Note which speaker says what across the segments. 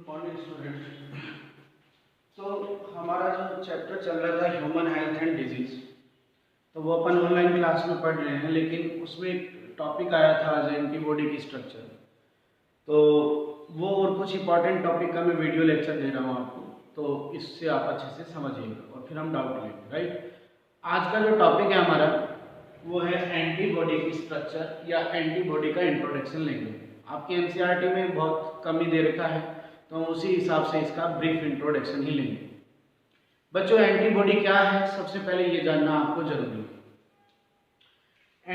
Speaker 1: Morning student. तो हमारा जो चैप्टर चल रहा था ह्यूमन हेल्थ एंड डिजीज, तो वो अपन ऑनलाइन क्लास में पढ़ रहे हैं, लेकिन उसमें एक टॉपिक आया था एज एंटीबॉडी की स्ट्रक्चर। तो वो और कुछ इंपॉर्टेंट टॉपिक का मैं वीडियो लेक्चर दे रहा हूँ आपको, तो इससे आप अच्छे से समझिएगा और फिर हम डाउट लेंगे। राइट, आज का जो टॉपिक है हमारा वो है एंटीबॉडी की स्ट्रक्चर या एंटीबॉडी का इंट्रोडक्शन लेंगे। आपके एनसीईआरटी में बहुत कम ही दे रखा है, तो हम उसी हिसाब से इसका ब्रीफ इंट्रोडक्शन ही लेंगे। बच्चों, एंटीबॉडी क्या है सबसे पहले ये जानना आपको जरूरी है।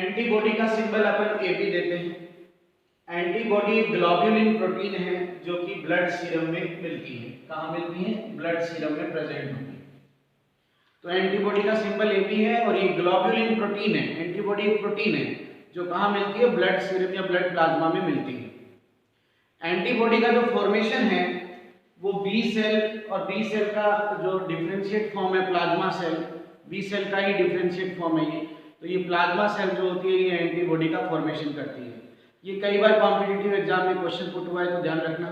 Speaker 1: एंटीबॉडी का सिंबल अपन एबी देते हैं। एंटीबॉडी ग्लोब्युलिन प्रोटीन है जो कि ब्लड सीरम में मिलती है। कहाँ मिलती है? ब्लड सीरम में प्रेजेंट होती है। तो एंटीबॉडी का सिंबल एबी है और ये ग्लोब्युलिन प्रोटीन है। एंटीबॉडी एक प्रोटीन है जो कहाँ मिलती है? ब्लड सीरम या ब्लड प्लाज्मा में मिलती है। एंटीबॉडी का जो फॉर्मेशन है वो बी सेल, और बी सेल का जो डिफरेंशिएट फॉर्म है प्लाज्मा सेल, बी सेल का ही डिफरेंशिएट फॉर्म है ये। तो ये प्लाज्मा सेल जो होती है ये एंटीबॉडी का फॉर्मेशन करती है। ये कई बार कॉम्पिटिटिव एग्जाम में क्वेश्चन पुट हुआ है, तो ध्यान रखना,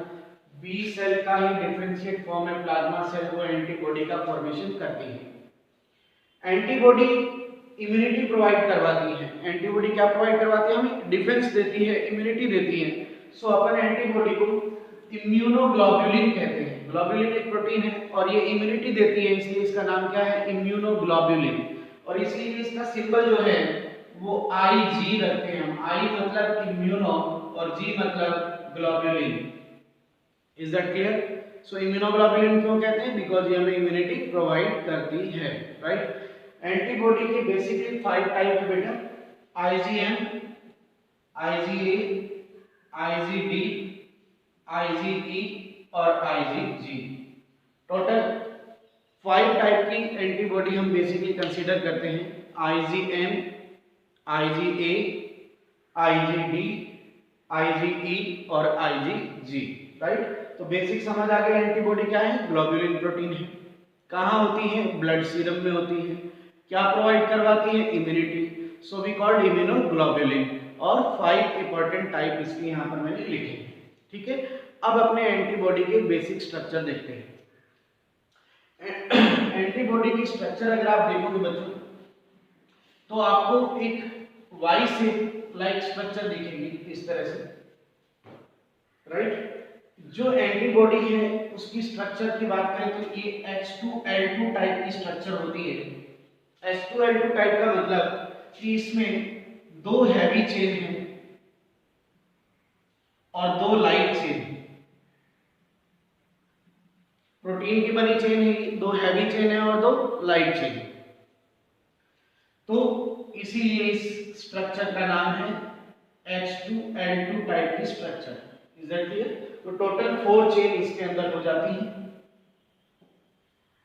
Speaker 1: बी सेल का ही डिफरेंशिएट फॉर्म है प्लाज्मा सेल, वो एंटीबॉडी का फॉर्मेशन करती है। एंटीबॉडी इम्यूनिटी प्रोवाइड करवाती है। एंटीबॉडी क्या प्रोवाइड करवाती है? हमें डिफेंस देती है, इम्यूनिटी देती है। सो अपन एंटीबॉडी को इम्यूनोग्लोब्युलिन कहते हैं। ग्लोब्युलिन एक प्रोटीन है और ये इम्यूनिटी देती है, इसलिए इसका नाम क्या है? इम्यूनोग्लोब्युलिन। और इसलिए इसका सिंबल जो है वो IG रखते हैं हम। I मतलब इम्यूनो और G मतलब globulin. Is that clear? So immunoglobulin क्यों कहते हैं? बिकॉज ये हमें इम्यूनिटी प्रोवाइड करती है। राइट, एंटीबॉडी के बेसिकली 5 टाइप है बेटा। IgM, IgA, IgD, IgE और IgG। टोटल 5 टाइप की एंटीबॉडी हम बेसिकली कंसीडर करते हैं। IgM, IgA, IgD, IgE और IgG। राइट, तो बेसिक समझ आ गया एंटीबॉडी क्या है? ग्लोब्युलिन प्रोटीन है। कहाँ होती है? ब्लड सीरम में होती है। क्या प्रोवाइड करवाती है? Immunity. So we called immunoglobulin. और 5 इंपॉर्टेंट टाइप इसके यहाँ पर मैंने लिखे। ठीक है, अब अपने एंटीबॉडी के बेसिक स्ट्रक्चर देखते हैं। एंटीबॉडी की स्ट्रक्चर अगर आप देखोगे बच्चों, तो आपको एक वाई शेप लाइक स्ट्रक्चर दिखेगी इस तरह से। राइट, जो एंटीबॉडी है उसकी स्ट्रक्चर की बात करें तो ये H2L2 टाइप की स्ट्रक्चर होती है। H2L2 टाइप का मतलब कि इसमें 2 हैवी चेन है और 2 लाइट चेन है। प्रोटीन की बनी चेन है, 2 हैवी चेन है और 2 लाइट चेन है। तो इसीलिए इस स्ट्रक्चर का नाम है H2L2 टाइप की स्ट्रक्चर। Is that clear? तो टोटल 4 चेन इसके अंदर हो जाती है।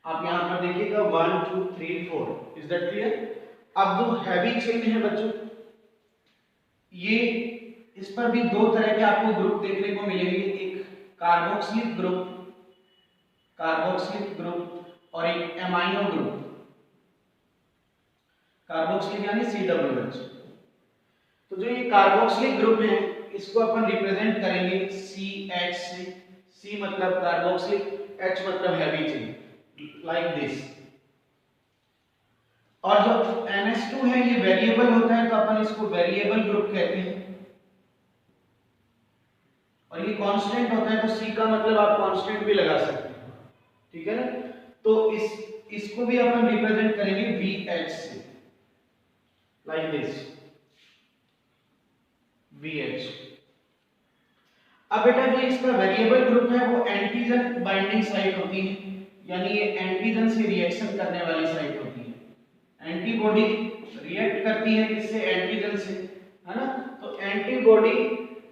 Speaker 1: आप यहां पर देखिएगा 1 2 3 4। Is that clear? अब जो हैवी चेन है बच्चों, ये इस पर भी 2 तरह के आपको ग्रुप देखने को मिलेंगे। एक कार्बोक्सिलिक ग्रुप और एक एमाइनो ग्रुप। कार्बोक्सिलिक यानी COOH। तो जो ये कार्बोक्सिलिक ग्रुप है इसको अपन रिप्रेजेंट करेंगे CH से। C मतलब कार्बोक्सिलिक, H मतलब हैवी चेन, लाइक दिस। और जो NH2 है ये वेरिएबल होता है, तो अपन इसको वेरिएबल ग्रुप कहते हैं। और ये कांस्टेंट होता है, तो C का मतलब आप कांस्टेंट भी लगा सकते हैं। ठीक है ना? तो इसको भी अपन रिप्रेजेंट करेंगे VH से, लाइक दिस, VH। अब बेटा जो इसका वेरिएबल ग्रुप है वो एंटीजन बाइंडिंग साइट होती है, यानी ये एंटीजन से रिएक्शन करने वाली साइट होती है। एंटीबॉडी रिएक्ट करती है किससे? एंटीजन से, है ना? तो एंटीबॉडी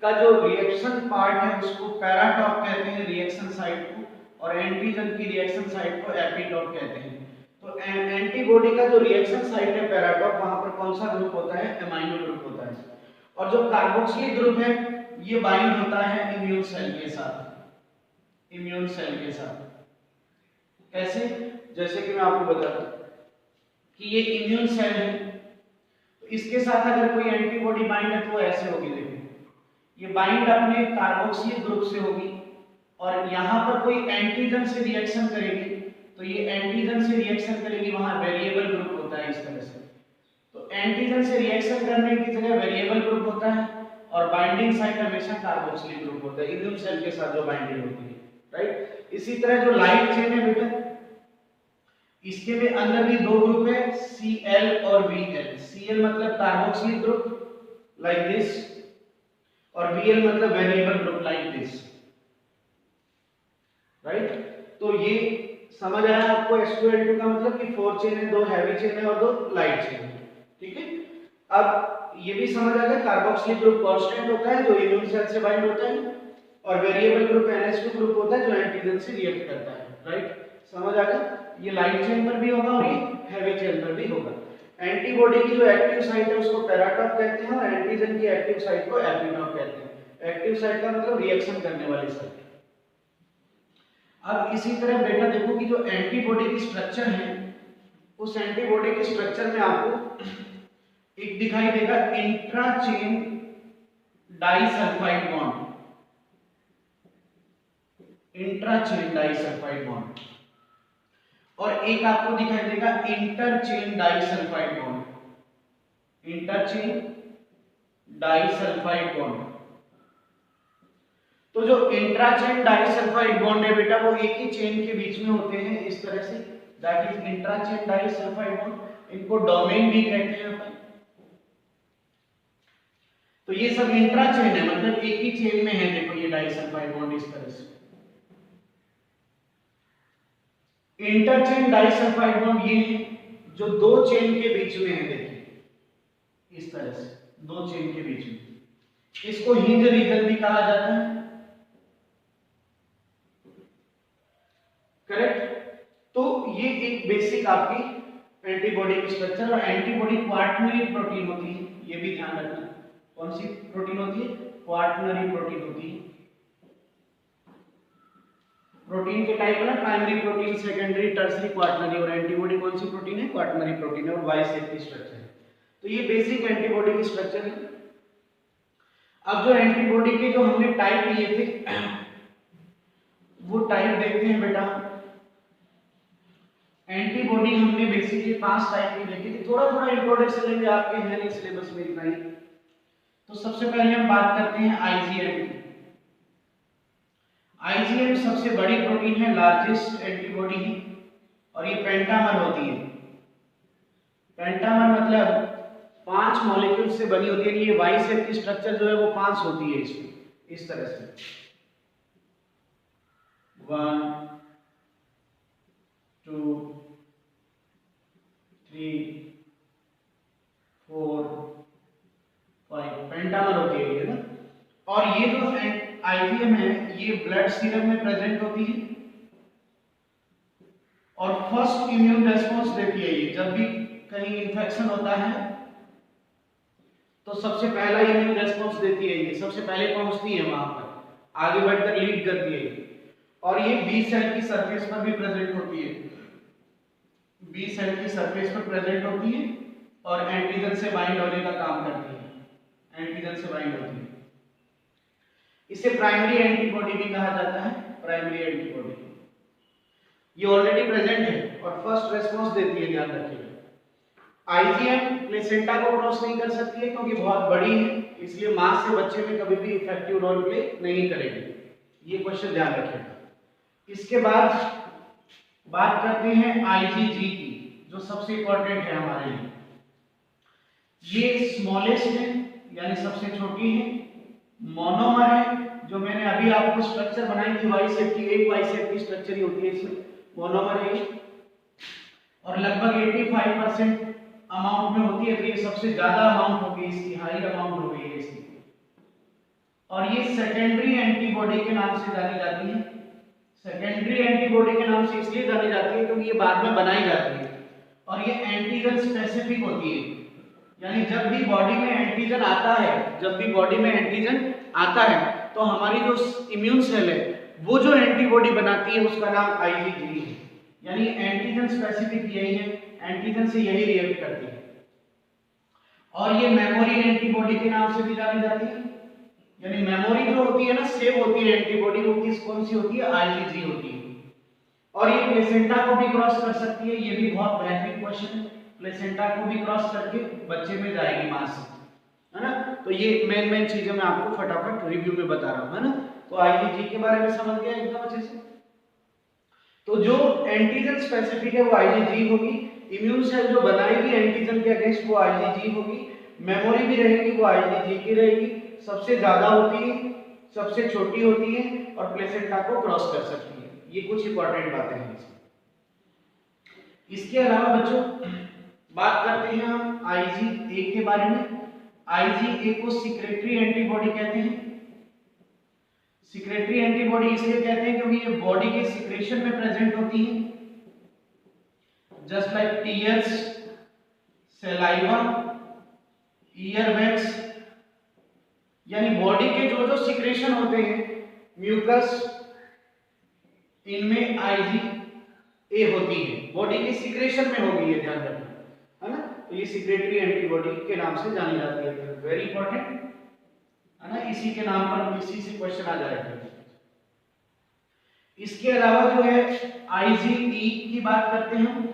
Speaker 1: का जो रिएक्शन पार्ट है उसको पैराटॉप कहते हैं, रिएक्शन साइट को, और एंटीजन की रिएक्शन साइट को एपीटॉप कहते हैं। तो एंटीबॉडी का जो रिएक्शन साइट है पैराटॉप, वहां पर कौन सा ग्रुप होता है? एमाइनो ग्रुप होता है। और जो कार्बोक्सिलिक ग्रुप है ये बाइंड होता है इम्यून सेल के साथ। इम्यून सेल के साथ कैसे? जैसे कि मैं आपको बताता हूं कि ये इम्यून सेल है, तो इसके साथ अगर कोई एंटीबॉडी बाइंड है तो ऐसे होगी। देखिए, ये बाइंड अपने कार्बोक्सिलिक ग्रुप से होगी और यहाँ पर कोई एंटीजन से रिएक्शन करेगी तो ये एंटीजन से रिएक्शन करेगी, वहां वेरिएबल ग्रुप होता है इस तरह से। तो एंटीजन से रिएक्शन करने की जगह वेरिएबल ग्रुप होता है और बाइंडिंग साइट हमेशा कार्बोक्सिलिक ग्रुप होता है इम्यून सेल के साथ जो बाइंडिंग होती है, राइट। इसी तरह जो लाइट चेन है बेटा, इसके में अंदर भी दो ग्रुप है Cl और Bl। Cl मतलब कार्बोक्सिलिक ग्रुप लाइक दिस और Bl मतलब variable group like this, right. तो ये समझ आया आपको H2L2 का मतलब कि 4 चेन है, 2 हैवी चेन है और 2 लाइट चेन है, ठीक है। अब ये भी समझ आ गया कार्बोक्सिलिक ग्रुप कांस्टेंट होता है जो इम्यून सेल से बाइंड होता है और वेरिएबल ग्रुप NH2 ग्रुप होता है जो एंटीजन से रिएक्ट करता है, राइट। समझ आ गया, ये लाइट चेन पर भी होगा और ये हैवी चेन पर भी होगा। एंटीबॉडी की जो एक्टिव साइट है उसको पैराटॉप कहते हैं और एंटीजन की एक्टिव साइट को एपिटॉप कहते हैं। एक्टिव साइट का मतलब रिएक्शन करने वाली साइट। अब इसी तरह बेटा देखो कि जो एंटीबॉडी की स्ट्रक्चर है उस एंटीबॉडी के स्ट्रक्चर में आपको एक दिखाई देगा intra chain disulphide bond, intra chain disulphide bond, और एक आपको दिखाई देगा inter chain disulphide bond, inter chain disulphide bond. तो जो इंट्रा चेन डाइसल्फाइड बॉन्ड है बेटा वो एक ही चेन के बीच में होते हैं इस तरह से, that is intra chain disulphide bond. इनको डोमेन भी कहते हैं अपन। तो ये सब इंट्रा चेन है मतलब एक ही चेन में है, देखो ये डाइसल्फाइड बॉन्ड इस तरह से। इंटरचेन डाइसल्फाइड बॉन्ड ये है जो दो चेन के बीच में है, देखिए इस तरह से दो चेन के बीच में। इसको हिंज रीजन भी कहा जाता है, करेक्ट। तो ये एक बेसिक आपकी एंटीबॉडी की स्ट्रक्चर, और एंटीबॉडी क्वार्टनरी प्रोटीन होती है, ये भी ध्यान रखना। कौन सी प्रोटीन होती है? क्वार्टनरी प्रोटीन होती है। प्रोटीन के टाइप है ना, primary protein, secondary, tertiary, quaternary, और एंटीबॉडी कौन सी प्रोटीन है? क्वार्टनरी प्रोटीन है और वाई शेप की स्ट्रक्चर है। तो ये बेसिक एंटीबॉडी की स्ट्रक्चर है। अब जो एंटीबॉडी के जो हमने टाइप लिए थे वो टाइप देखते हैं बेटा। एंटीबॉडी हमने बेसिकली 5 टाइप की देखी थी, थोड़ा थोड़ा इंट्रोडक्शन लेंगे, आपके है नहीं सिलेबस में इतना ही। तो सबसे पहले हम बात करते हैं आईजीएम की। आईजीएम सबसे बड़ी प्रोटीन है, लार्जेस्ट एंटीबॉडी है, और ये पेंटामर होती है। पेंटामर मतलब 5 मॉलिक्यूल से बनी होती है। ये वाई शेप की स्ट्रक्चर जो है वो 5 होती है इसमें, इस तरह से 1 2 3 4 5 पेंटामर होती है ये ना। और ये जो आईजीएम है ये ब्लड सीरम में प्रेजेंट होती है और फर्स्ट इम्यून रेस्पॉन्स देती है। ये जब भी कहीं इन्फेक्शन होता है तो सबसे पहला इम्यून रेस्पॉन्स देती है, ये सबसे पहले पहुंचती है वहां पर, आगे बढ़कर लीड करती है। और ये बी सेल की सरफेस पर भी प्रेजेंट होती है, बी सेल की सरफेस पर प्रेजेंट होती है और एंटीजन से बाइंड होने का काम करती है, एंटीजन से बाइंड होती है। इसे प्राइमरी एंटीबॉडी भी कहा जाता है, प्राइमरी एंटीबॉडी। ये ऑलरेडी प्रेजेंट है और फर्स्ट रेस्पॉन्स देती है, ध्यान रखिएगा। आईजीएम प्लेसेंटा को क्रॉस नहीं कर सकती है क्योंकि बहुत बड़ी है, इसलिए मां से बच्चे में कभी भी इफेक्टिव रोल प्ले नहीं करेगी। ये क्वेश्चन ध्यान रखिएगा। इसके बाद बात करते हैं आईजीजी की, जो सबसे इंपॉर्टेंट है हमारे लिए। ये स्मॉलेस्ट है यानी सबसे छोटी है, मोनोमर है, जो मैंने अभी आपको स्ट्रक्चर बनाई थी वाई शेप की, एक वाई शेप की स्ट्रक्चर ही होती है इसमें, मोनोमर है। और लगभग 85% अमाउंट में होती है, तो ये सबसे ज्यादा अमाउंट होगी इसकी, हाई अमाउंट हो गई है इसकी। और ये सेकेंडरी एंटीबॉडी के नाम से जानी जाती है। सेकेंडरी एंटीबॉडी के नाम से इसलिए जानी जाती है क्योंकि ये बाद में बनाई जाती है और ये एंटीजन स्पेसिफिक होती है। यानी जब भी बॉडी में एंटीजन आता है, जब भी बॉडी में एंटीजन आता है तो हमारी जो इम्यून सेल है वो जो एंटीबॉडी बनाती है उसका नाम आईजीजी है। यानी एंटीजन स्पेसिफिक यही है, एंटीजन से यही रिएक्ट करती है। और ये मेमोरी एंटीबॉडी के नाम से भी जानी जाती है, यानी मेमोरी जो होती है ना, सेव होती है एंटीबॉडी, वो कौन सी होती है, IgG होती है। और ये प्लेसेंटा को भी क्रॉस कर सकती है, ये भी बहुत बेहतरीन क्वेश्चन है। प्लेसेंटा को भी क्रॉस करके बच्चे में जाएगी मां से, है ना। तो ये मेन चीजें मैं आपको फटाफट रिव्यू में बता रहा हूं, है ना। तो IgG के बारे में समझ गया एकदम अच्छे से। तो जो एंटीजन स्पेसिफिक है वो IgG होगी, इम्यून सेल जो बनाएगी एंटीजन के अगेंस्ट वो IgG होगी, मेमोरी भी रहेगी वो IgG की रहेगी, सबसे ज्यादा होती है, सबसे छोटी होती है और प्लेसेंटा को क्रॉस कर सकती है। ये कुछ इंपॉर्टेंट बातें हैं इसमें। इसके अलावा बच्चों बात करते हैं हम IgA के बारे में। IgA को सिक्रेटरी एंटीबॉडी कहते हैं। सिक्रेटरी एंटीबॉडी इसलिए कहते हैं क्योंकि ये बॉडी के सिक्रेशन में प्रेजेंट होती है, just like tears, saliva, earwax, यानी बॉडी के जो जो सिक्रेशन होते हैं, म्यूकस, इनमें IgA होती है, बॉडी के सिक्रेशन में होगी, ये ध्यान रखना, है ना। तो ये सिक्रेटरी एंटीबॉडी के नाम से जानी जाती है, वेरी इंपॉर्टेंट, है ना। इसी के नाम पर इसी से क्वेश्चन आ जाएगा। इसके अलावा जो है IgE की बात करते हैं हम।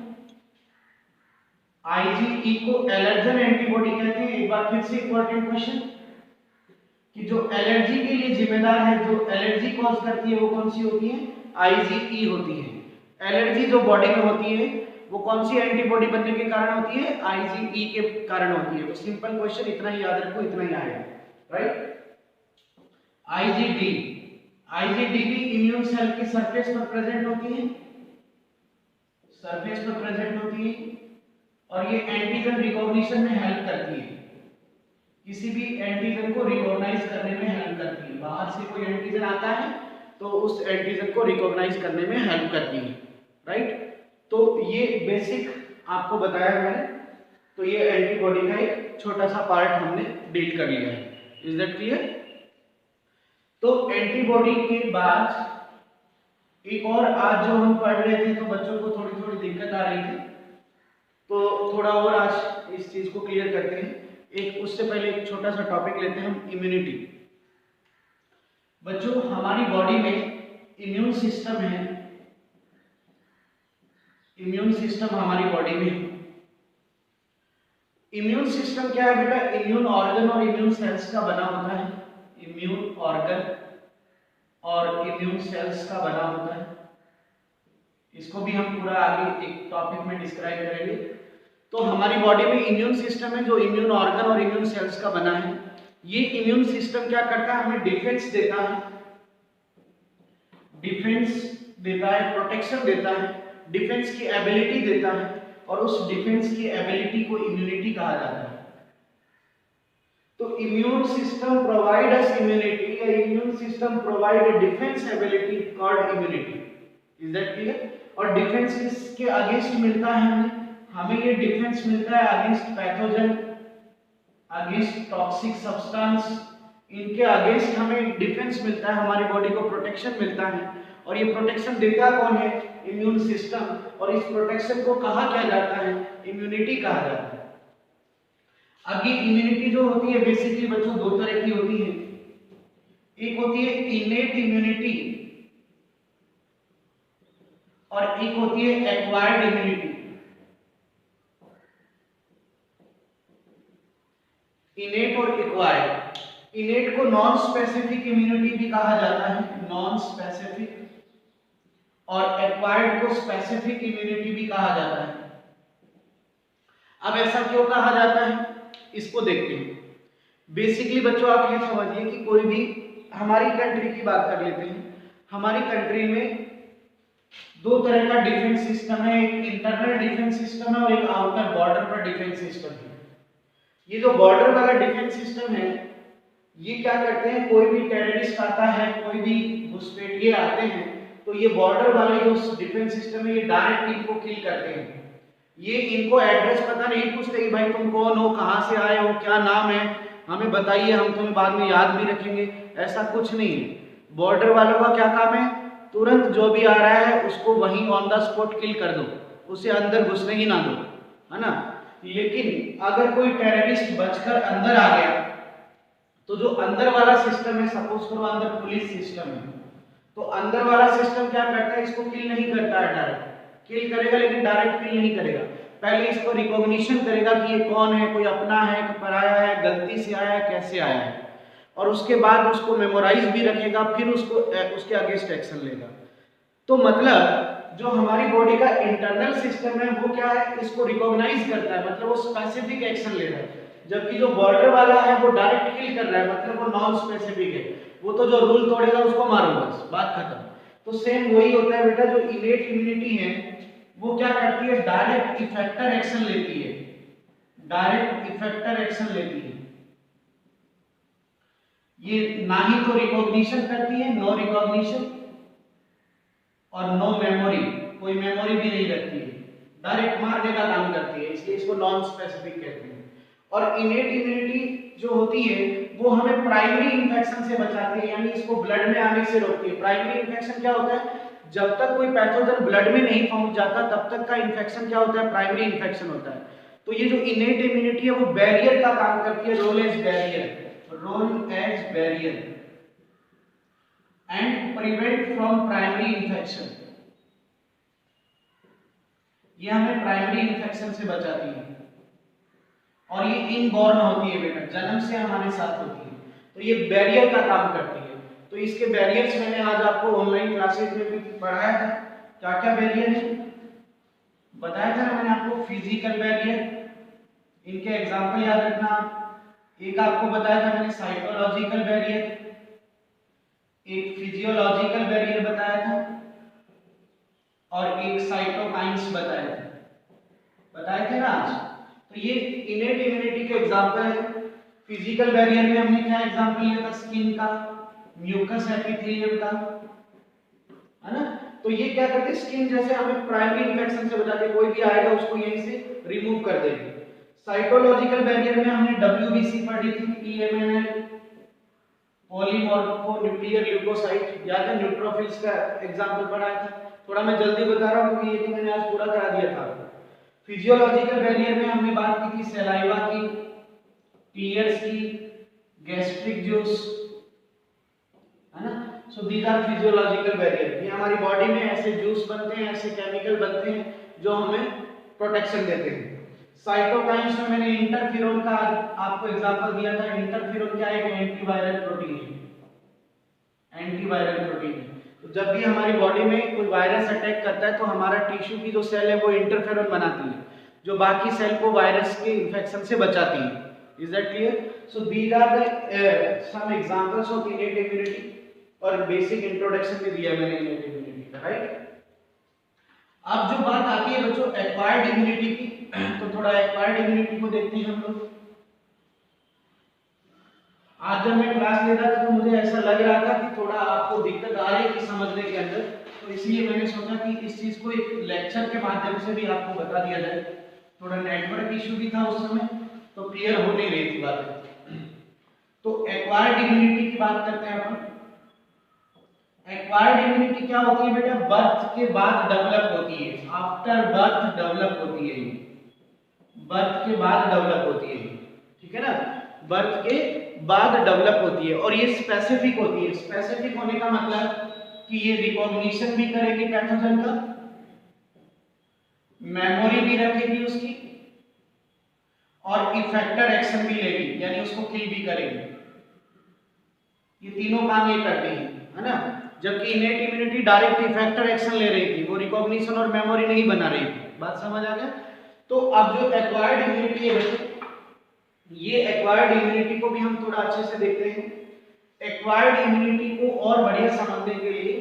Speaker 1: IgE को एलर्जन एंटीबॉडी कहते हैं। एक बार फिर से इंपॉर्टेंट क्वेश्चन कि जो एलर्जी के लिए जिम्मेदार है, जो एलर्जी कॉज करती है, वो कौन सी होती है, IgE होती है। एलर्जी जो बॉडी में होती है वो कौन सी एंटीबॉडी बनने के कारण होती है, IgE के कारण होती है। तो सिंपल क्वेश्चन, इतना ही याद रखो, इतना ही आएगा, राइट। IgD भी इम्यून सेल के सरफेस पर प्रेजेंट होती है, सरफेस पर प्रेजेंट होती है, और ये एंटीजन रिकॉग्निशन में हेल्प करती है, किसी भी एंटीजन को रिकॉग्नाइज करने में हेल्प करती है। बाहर से कोई एंटीजन आता है तो उस एंटीजन को रिकॉग्नाइज करने में हेल्प करती है, राइट। तो ये बेसिक आपको बताया मैंने। तो ये एंटीबॉडी का एक छोटा सा पार्ट हमने डील कर लिया है, इज दैट क्लियर। तो एंटीबॉडी के बाद एक और आज जो हम पढ़ रहे थे, तो बच्चों को थोड़ी थोड़ी दिक्कत आ रही थी, तो थोड़ा और आज इस चीज को क्लियर करते हैं। एक उससे पहले एक छोटा सा टॉपिक लेते हैं हम, इम्यूनिटी। बच्चों हमारी बॉडी में इम्यून सिस्टम है, इम्यून सिस्टम हमारी बॉडी में। इम्यून सिस्टम क्या है बेटा, इम्यून ऑर्गन और इम्यून सेल्स का बना होता है। इम्यून ऑर्गन और इम्यून सेल्स का बना होता है। इसको भी हम पूरा आगे एक टॉपिक में डिस्क्राइब करेंगे। तो हमारी बॉडी में इम्यून सिस्टम है जो इम्यून ऑर्गन और इम्यून सेल्स का बना है। ये इम्यून सिस्टम क्या करता है, हमें डिफेंस देता है, डिफेंस देता है, प्रोटेक्शन देता है, डिफेंस की एबिलिटी देता है, और उस डिफेंस की एबिलिटी को इम्यूनिटी कहा जाता है। तो immune system provide us immunity, या immune system provide a defence ability called immunity, is that clear. और डिफेंस किसके अगेंस्ट मिलता है हमें, हमें ये डिफेंस मिलता है against pathogen, against toxic substance, इनके अगेंस्ट हमें डिफेंस मिलता है, हमारी बॉडी को प्रोटेक्शन मिलता है। और ये प्रोटेक्शन देता कौन है, इम्यून सिस्टम। और इस प्रोटेक्शन को कहा क्या जाता है, इम्यूनिटी कहा जाता है। अब ये इम्यूनिटी जो होती है बेसिकली बच्चों दो तरह की होती है। एक होती है इनेट इम्यूनिटी और एक होती है एक्वायर्ड इम्यूनिटी। इनेट और एक्वायर्ड। इनेट को नॉन स्पेसिफिक इम्यूनिटी भी कहा जाता है, नॉन स्पेसिफिक, और एक्वायर्ड को स्पेसिफिक इम्यूनिटी भी कहा जाता है। अब ऐसा क्यों कहा जाता है, इसको देखते हैं। बेसिकली बच्चों आप ये समझिए कि कोई भी, हमारी कंट्री की बात कर लेते हैं। हमारी कंट्री में दो तरह का डिफेंस सिस्टम है, एक इंटरनल डिफेंस सिस्टम है और एक आउटर बॉर्डर पर डिफेंस सिस्टम है। ये जो बॉर्डर वाला डिफेंस सिस्टम है, ये क्या करते हैं, कोई भी टेररिस्ट आता है, कोई भी घुसपैठिए आते हैं, तो ये बॉर्डर वाले जो डिफेंस सिस्टम है ये डायरेक्ट इनको किल करते हैं। ये इनको एड्रेस पता नहीं पूछते कि भाई तुम कौन हो, कहाँ से आए हो, क्या नाम है, हमें बताइए, हम तुम्हें बाद में याद भी रखेंगे, ऐसा कुछ नहीं है। बॉर्डर वालों का क्या काम है, तुरंत जो भी आ रहा है उसको वहीं ऑन द स्पॉट किल कर दो, उसे अंदर घुसने ही ना दो, है ना। लेकिन अगर कोई टेररिस्ट बचकर अंदर आ गया तो जो अंदर वाला सिस्टम है, सपोज करो अंदर पुलिस सिस्टम है, तो अंदर वाला सिस्टम क्या करता है, इसको किल नहीं करता है डायरेक्ट, किल करेगा लेकिन डायरेक्ट किल नहीं करेगा, पहले इसको रिकॉग्निशन करेगा कि ये कौन है, कोई अपना है, कोई पराया है, गलती से आया है, कैसे आया है, और उसके बाद उसको मेमोराइज भी रखेगा, फिर उसको उसके अगेंस्ट एक्शन लेगा। तो मतलब जो हमारी बॉडी का इंटरनल सिस्टम है वो क्या है, इसको रिकॉग्नाइज करता है, मतलब वो स्पेसिफिक एक्शन ले रहा है, जबकि जो बॉर्डर वाला है वो डायरेक्ट किल कर रहा है, मतलब वो नॉन स्पेसिफिक है, वो तो जो रूल तोड़ेगा उसको मारो बस, बात खत्म। तो सेम वही होता है बेटा, जो इनेट इम्यूनिटी है वो क्या करती है, डायरेक्ट इफेक्टर एक्शन लेती है, डायरेक्ट इफेक्टर एक्शन लेती है, ये ना ही तो रिकॉग्निशन करती है, नो रिकॉग्निशन और नो मेमोरी, कोई मेमोरी भी नहीं रखती है, डायरेक्ट मारने का काम करती है, इसलिए इसको नॉन स्पेसिफिक कहते हैं। और इनेट इम्यूनिटी जो होती है वो हमें प्राइमरी इंफेक्शन से बचाती है, यानी इसको ब्लड में आने से रोकती है। प्राइमरी इंफेक्शन क्या होता है, जब तक कोई पैथोजन ब्लड में नहीं पहुंच जाता तब तक का इंफेक्शन क्या होता है, प्राइमरी इंफेक्शन होता है। तो ये जो इनेट इम्यूनिटी है वो बैरियर का काम करती है, role as barrier, role as barrier and prevent from primary infection, ये हमें प्राइमरी इंफेक्शन से बचाती है। और ये इनबॉर्न होती है बेटा, जन्म से हमारे साथ होती है, तो ये बैरियर का काम करती है। तो इसके बैरियर्स मैंने आज आपको ऑनलाइन क्लासेस में भी पढ़ाया था, क्या क्या बैरियर है बताया था ना मैंने आपको, फिजिकल बैरियर, इनके एग्जांपल याद रखना। एक आपको बताया था मैंने साइकोलॉजिकल बैरियर, एक फिजियोलॉजिकल बैरियर बताया था, और एक साइटोकाइन्स बताए थे ना आज। तो ये इनेट इम्यूनिटी के एग्जांपल है। फिजिकल बैरियर में हमने क्या एग्जांपल लिया था, स्किन का, म्यूकस एपिथेलियम का, है ना। तो ये क्या करते हैं, स्किन जैसे हमें प्राइमरी इंफेक्शन से बचाते, कोई भी आएगा उसको यहीं से रिमूव कर देगी। साइटोलॉजिकल बैरियर में हमने डब्ल्यूबीसी पढ़ी थी, पीएमएनएल, पॉलीमॉर्फो न्यूक्लियर ल्यूकोसाइट, याद है, न्यूट्रोफिल्स का एग्जांपल पढ़ाया था। थोड़ा मैं जल्दी बता रहा हूं क्योंकि ये तो मैंने आज पूरा करा दिया था। फिजियोलॉजिकल बैरियर में हमने बात की थी सलाइवा की, टीयर्स की, गैस्ट्रिक जूस, है ना। So these are physiological barrier, ये हमारी बॉडी में ऐसे जूस बनते हैं, ऐसे केमिकल बनते हैं जो हमें प्रोटेक्शन देते हैं। साइटोकाइन्स में मैंने इंटरफेरोन का आपको एग्जांपल दिया था। इंटरफेरोन क्या है, एंटीवायरल प्रोटीन है, एंटीवायरल प्रोटीन है। तो जब भी हमारी बॉडी में कोई वायरस अटैक करता है तो हमारा टिश्यू की जो सेल है वो इंटरफेरोन बनाती है, जो बाकी सेल को वायरस के इन्फेक्शन से बचाती है। Is that clear? So these are the some examples of innate immunity, और बेसिक इंट्रोडक्शन भी दिया मैंने इनेट इम्यूनिटी का, राइट। अब जो बात आती है बच्चों एक्वायर्ड इम्यूनिटी की, तो थोड़ा एक्वायर्ड इम्यूनिटी को देखते हैं हम लोग। आज जब मैं क्लास ले रहा था तो मुझे ऐसा लग रहा था कि थोड़ा आपको दिक्कत आ रही थी समझने के अंदर, तो इसलिए मैंने सोचा कि इस चीज को एक लेक्चर के माध्यम से भी आपको बता दिया जाए। थोड़ा नेटवर्क इशू भी था उस समय, तो क्लियर हो नहीं रही थी बातें। तो एक्वायर्ड इम्यूनिटी की बात करते हैं अपन। एक्वायर्ड इम्यूनिटी क्या होती है बेटा, बर्थ के बाद डेवलप होती है, आफ्टर बर्थ डेवलप होती है, बर्थ के बाद डेवलप होती है, ठीक है ना, बर्थ के बाद डेवलप होती है, और ये स्पेसिफिक होती है। स्पेसिफिक होने का मतलब कि ये रिकॉग्निशन भी करेगी पैथोजन का, मेमोरी भी रखेगी उसकी, और इफेक्टर एक्शन भी लेगी, यानी उसको किल भी करेगी। ये तीनों काम ये करती है ना। जबकि innate immunity direct effector action ले रही थी, वो रिकॉग्निशन और मेमोरी नहीं बना रही थी। बात समझ आ गया? तो अब जो एक्वायर्ड इम्यूनिटी है बच्चों, ये एक्वायर्ड इम्यूनिटी को भी हम थोड़ा अच्छे से देखते हैं। एक्वायर्ड इम्यूनिटी को और बढ़िया समझने के लिए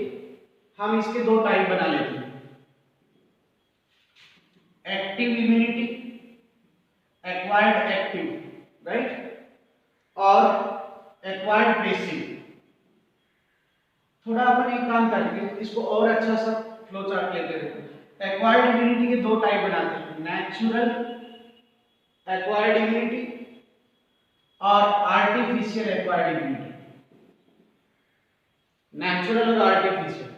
Speaker 1: हम इसके दो टाइप बना लेते हैं, active immunity, acquired active, right, और एक्वायर्ड पैसिव। थोड़ा अपन एक काम करके इसको और अच्छा सा फ्लो चार्ट लेते हैं। एक्वायर्ड इम्यूनिटी के दो टाइप बनाते हैं, नेचुरल एक्वायर्ड इम्यूनिटी और आर्टिफिशियल एक्वायर्ड इम्यूनिटी। नेचुरल और आर्टिफिशियल।